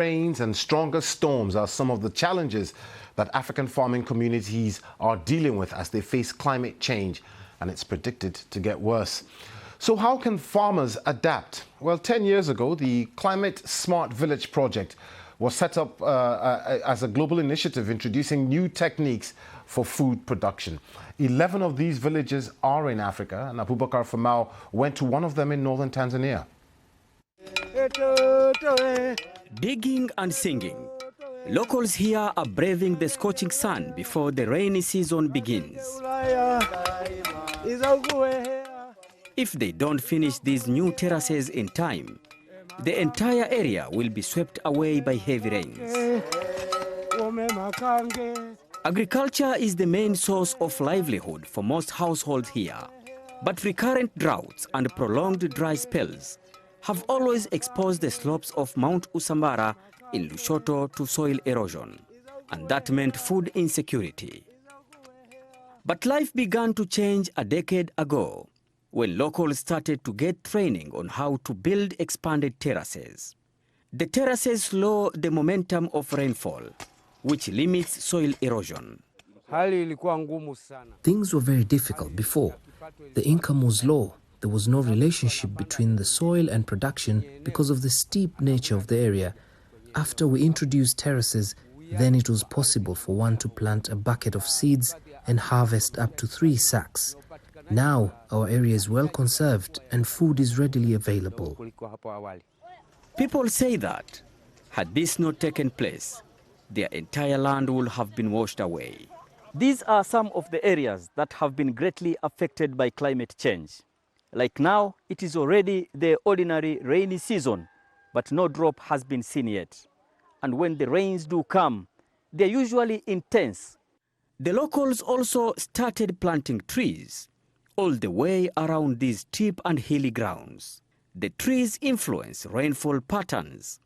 Rains and stronger storms are some of the challenges that African farming communities are dealing with as they face climate change, and it's predicted to get worse. So how can farmers adapt? Well, 10 years ago, the Climate Smart Village project was set up as a global initiative introducing new techniques for food production. 11 of these villages are in Africa, and Aboubakar Famau went to one of them in northern Tanzania. Digging and singing. Locals here are braving the scorching sun before the rainy season begins. If they don't finish these new terraces in time, the entire area will be swept away by heavy rains. Agriculture is the main source of livelihood for most households here, but recurrent droughts and prolonged dry spells have always exposed the slopes of Mount Usambara in Lushoto to soil erosion, and that meant food insecurity. But life began to change a decade ago when locals started to get training on how to build expanded terraces. The terraces slow the momentum of rainfall, which limits soil erosion. Things were very difficult before. The income was low. There was no relationship between the soil and production because of the steep nature of the area. After we introduced terraces, then it was possible for one to plant a bucket of seeds and harvest up to 3 sacks. Now our area is well conserved and food is readily available. People say that, had this not taken place, their entire land would have been washed away. These are some of the areas that have been greatly affected by climate change. Like now, it is already the ordinary rainy season, but no drop has been seen yet. And when the rains do come, they're usually intense. The locals also started planting trees all the way around these steep and hilly grounds. The trees influence rainfall patterns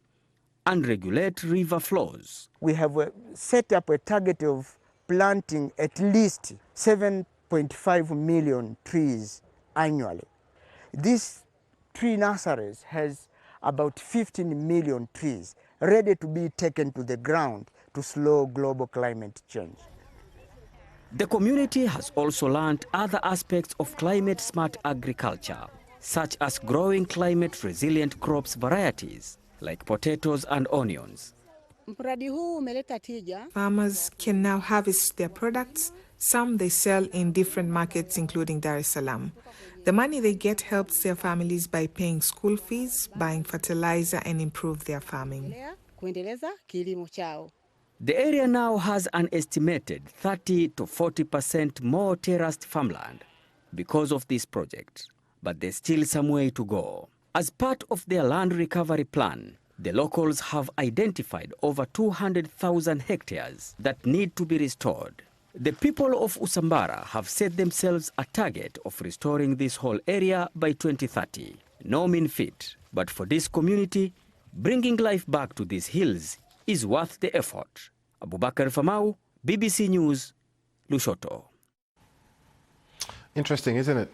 and regulate river flows. We have set up a target of planting at least 7.5 million trees annually. This tree nurseries has about 15 million trees ready to be taken to the ground to slow global climate change. The community has also learned other aspects of climate-smart agriculture, such as growing climate-resilient crops varieties like potatoes and onions. Farmers can now harvest their products. Some they sell in different markets, including Dar es Salaam. The money they get helps their families by paying school fees, buying fertilizer, and improve their farming. The area now has an estimated 30 to 40% more terraced farmland because of this project, but there's still some way to go. As part of their land recovery plan, the locals have identified over 200,000 hectares that need to be restored. The people of Usambara have set themselves a target of restoring this whole area by 2030. No mean feat, but for this community, bringing life back to these hills is worth the effort. Aboubakar Famau, BBC News, Lushoto. Interesting, isn't it?